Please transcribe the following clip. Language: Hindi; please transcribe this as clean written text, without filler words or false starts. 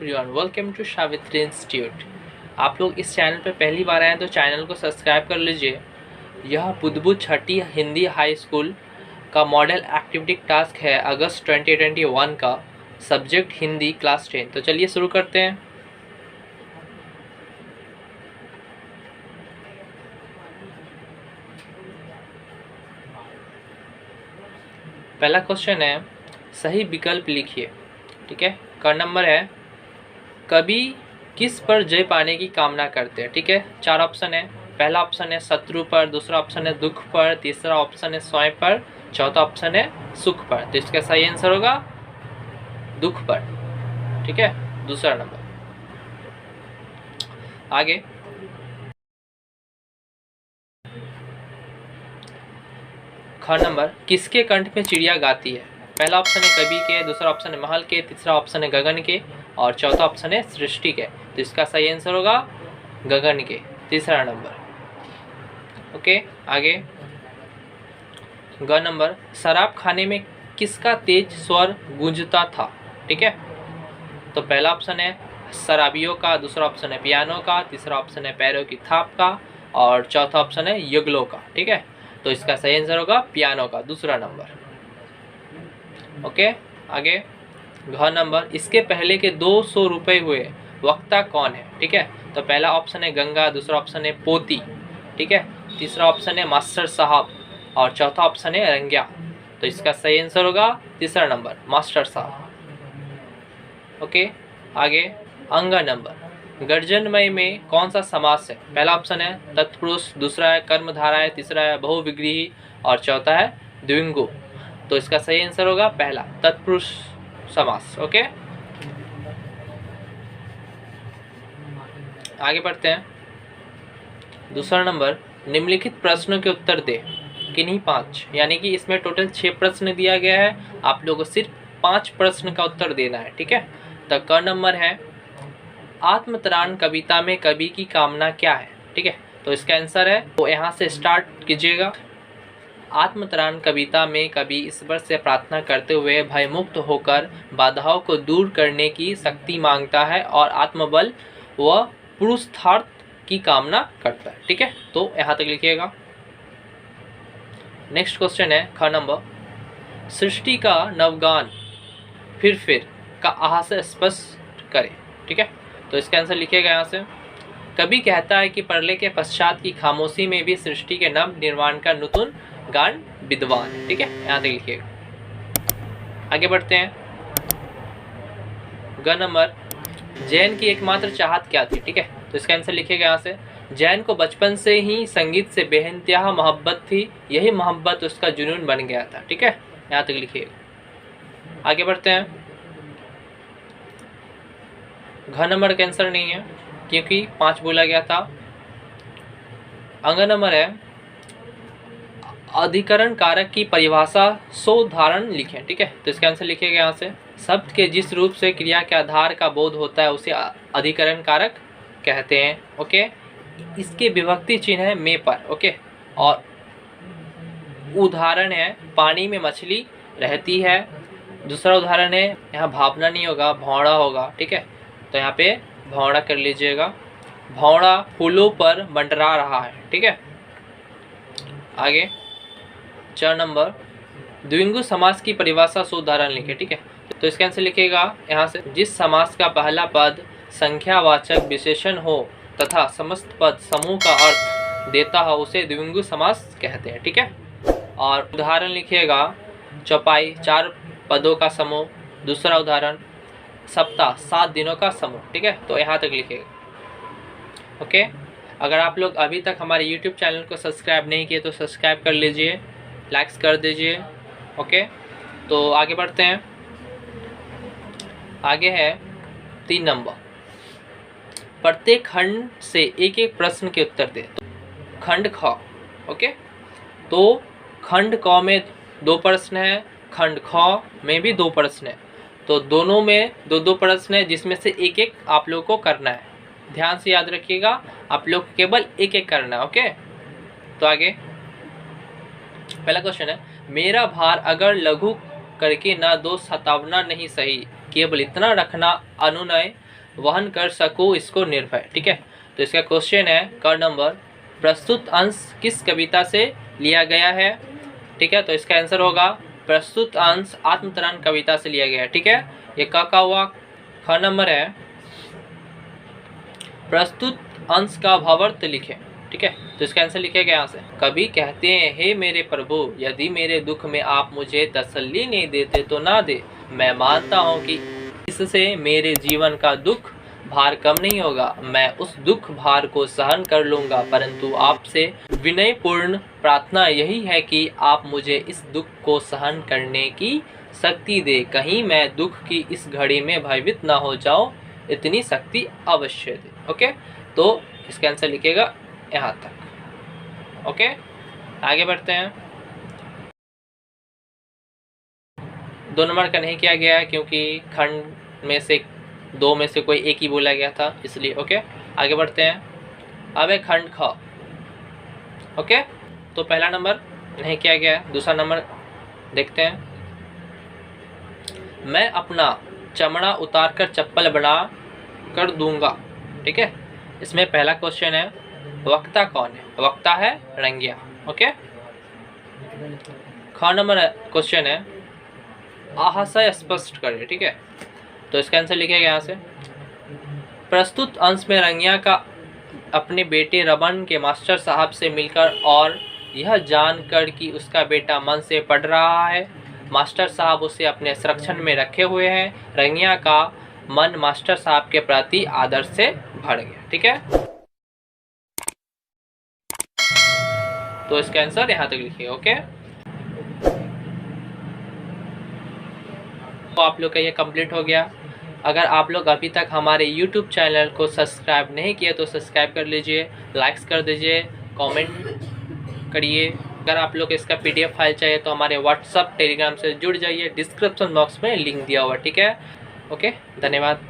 Everyone, welcome to Savitri institute. आप लोग इस चैनल पर पहली बार आए हैं तो चैनल को सब्सक्राइब कर लीजिए। यह बुदबुद छठी हिंदी हाई स्कूल का मॉडल एक्टिविटी टास्क है अगस्त 2021 का। Subject Hindi, class 10। तो चलिए शुरू करते हैं। पहला क्वेश्चन है, सही विकल्प लिखिए। ठीक है, का नंबर है, कभी किस पर जय पाने की कामना करते हैं। ठीक है, 4 ऑप्शन है। पहला ऑप्शन है शत्रु पर, दूसरा ऑप्शन है दुख पर, तीसरा ऑप्शन है स्वयं पर, चौथा ऑप्शन है सुख पर। तो इसका सही आंसर होगा दुख पर। ठीक है, दूसरा नंबर। आगे, ख नंबर, किसके कंठ में चिड़िया गाती है। पहला ऑप्शन है कवि के, दूसरा ऑप्शन है महल के, तीसरा ऑप्शन है गगन के और चौथा ऑप्शन है सृष्टि के। तो इसका सही आंसर होगा गगन के, तीसरा नंबर। ओके, आगे, ग नंबर, शराब खाने में किसका तेज स्वर गूंजता था। ठीक है, तो पहला ऑप्शन है शराबियों का, दूसरा ऑप्शन है पियानो का, तीसरा ऑप्शन है पैरों की थाप का और चौथा ऑप्शन है युगलों का। ठीक है, तो इसका सही आंसर होगा पियानो का, दूसरा नंबर। ओके, आगे, घ नंबर, इसके पहले के 200 रुपये हुए वक्ता कौन है। ठीक है, तो पहला ऑप्शन है गंगा, दूसरा ऑप्शन है पोती, ठीक है, तीसरा ऑप्शन है मास्टर साहब और चौथा ऑप्शन है रंग्या। तो इसका सही आंसर होगा तीसरा नंबर, मास्टर साहब। ओके, आगे, अंग नंबर, गर्जनमय में कौन सा समास है। पहला ऑप्शन है तत्पुरुष, दूसरा है कर्मधारा है, तीसरा है बहुविग्रही और चौथा है द्विंगु। तो इसका सही आंसर होगा पहला, तत्पुरुष समास। ओके, आगे बढ़ते हैं। दूसरा नंबर, निम्नलिखित प्रश्नों के उत्तर दे। किन्हीं 5, यानी कि इसमें टोटल 6 प्रश्न दिया गया है, आप लोगों को सिर्फ 5 प्रश्न का उत्तर देना है। ठीक है, तो क नंबर है, आत्मतराण कविता में कवि की कामना क्या है। ठीक है, तो इसका आंसर है, तो यहाँ से स्टार्ट कीजिएगा। आत्मतराण कविता में कवि ईश्वर से प्रार्थना करते हुए भयमुक्त होकर बाधाओं को दूर करने की शक्ति मांगता है और आत्मबल व पुरुषार्थ की कामना करता है। ठीक है, तो यहाँ तक लिखिएगा। नेक्स्ट क्वेश्चन है, ख नंबर, सृष्टि का नवगान फिर का आशय स्पष्ट करें। ठीक है, तो इसका आंसर लिखिएगा यहाँ से। कवि कहता है कि प्रलय के पश्चात की खामोशी में भी सृष्टि के नव निर्माण का नूतन गान विद्वान। ठीक है, यहाँ तक लिखिएगा। आगे बढ़ते हैं। ग नंबर, जैन की एकमात्र चाहत क्या थी। ठीक है, तो इसका आंसर लिखिएगा यहाँ से। जैन को बचपन से ही संगीत से बेइंतहा मोहब्बत थी, यही मोहब्बत उसका जुनून बन गया था। ठीक है, यहाँ तक लिखिएगा। आगे बढ़ते हैं। घ नंबर का आंसर नहीं है क्योंकि 5 बोला गया था। अंग नंबर है, अधिकरण कारक की परिभाषा सोधारण लिखें। ठीक है, तो इसका आंसर लिखिएगा यहाँ से। शब्द के जिस रूप से क्रिया के आधार का बोध होता है उसे अधिकरण कारक कहते हैं। ओके, इसके विभक्ति चिन्ह है में पर। ओके, और उदाहरण है पानी में मछली रहती है। दूसरा उदाहरण है, यहाँ भावना नहीं होगा, भौड़ा होगा। ठीक है, तो यहाँ पे भौड़ा कर लीजिएगा। भौड़ा फूलों पर मंडरा रहा है। ठीक है, आगे, 4 नंबर, द्विंगु समास की परिभाषा से उदाहरण लिखे। ठीक है, तो इसका आंसर लिखिएगा यहाँ से। जिस समास का पहला पद संख्यावाचक विशेषण हो तथा समस्त पद समूह का अर्थ देता हो उसे द्विंगु समास कहते हैं। ठीक है, और उदाहरण लिखिएगा, चौपाई 4 पदों का समूह। दूसरा उदाहरण, सप्ताह 7 दिनों का समूह। ठीक है, तो यहाँ तक लिखिएगा। ओके, अगर आप लोग अभी तक हमारे YouTube चैनल को सब्सक्राइब नहीं किए तो सब्सक्राइब कर लीजिए, लाइक्स कर दीजिए। ओके, तो आगे बढ़ते हैं। आगे है 3 नंबर, प्रत्येक खंड से एक एक प्रश्न के उत्तर दे। तो खंड ख। ओके, तो खंड क में 2 प्रश्न है, खंड ख में भी 2 प्रश्न है, तो दोनों में 2-2 प्रश्न है जिसमें से एक एक आप लोग को करना है। ध्यान से याद रखिएगा, आप लोग को केवल एक एक करना है। ओके, तो आगे पहला क्वेश्चन है, मेरा भार अगर लघु करके ना दो सतावना नहीं सही, केवल इतना रखना अनुनय वहन कर सकूं इसको निर्भय। ठीक है, तो इसका क्वेश्चन है क नंबर, प्रस्तुत अंश किस कविता से लिया गया है। ठीक है, तो इसका आंसर होगा प्रस्तुत अंश आत्मतरण कविता से लिया गया है। ठीक है, ये का हुआ। ख नंबर है, प्रस्तुत अंश का भावार्थ लिखें। ठीक है, तो इसका आंसर लिखेगा यहाँ से, कवि कहते हैं, हे मेरे प्रभु, यदि मेरे दुख में आप मुझे तसल्ली नहीं देते तो ना दे। मैं मानता हूँ कि इससे मेरे जीवन का दुख भार कम नहीं होगा। मैं उस दुख भार को सहन कर लूँगा, परंतु आपसे विनयपूर्ण प्रार्थना यही है कि आप मुझे इस दुख को सहन करने की शक्ति दे। कहीं मैं दुख की इस घड़ी में भयभीत ना हो जाऊं, इतनी शक्ति अवश्य दे। ओके, तो इसका आंसर लिखेगा यहाँ तक। ओके, आगे बढ़ते हैं। 2 नंबर का नहीं किया गया है क्योंकि खंड में से 2 में से कोई एक ही बोला गया था, इसलिए। ओके, आगे बढ़ते हैं। अब है खंड ख। ओके, तो पहला नंबर नहीं किया गया है। दूसरा नंबर देखते हैं। मैं अपना चमड़ा उतार कर चप्पल बना कर दूंगा। ठीक है, इसमें पहला क्वेश्चन है, वक्ता कौन है। वक्ता है रंगिया। ओके, ख नंबर क्वेश्चन है, आशय स्पष्ट करें। ठीक है, तो इसका आंसर लिखेगा यहाँ से, प्रस्तुत अंश में रंगिया का अपने बेटे रमन के मास्टर साहब से मिलकर और यह जानकर कि उसका बेटा मन से पढ़ रहा है, मास्टर साहब उसे अपने संरक्षण में रखे हुए हैं, रंगिया का मन मास्टर साहब के प्रति आदर से भर गया। ठीक है, तो इसका आंसर यहाँ तक लिखिए। ओके, तो आप लोग का ये कंप्लीट हो गया। अगर आप लोग अभी तक हमारे YouTube चैनल को सब्सक्राइब नहीं किए तो सब्सक्राइब कर लीजिए, लाइक्स कर दीजिए, कमेंट करिए। अगर आप लोग इसका PDF फाइल चाहिए तो हमारे WhatsApp टेलीग्राम से जुड़ जाइए, डिस्क्रिप्शन बॉक्स में लिंक दिया हुआ। ठीक है, ओके, धन्यवाद।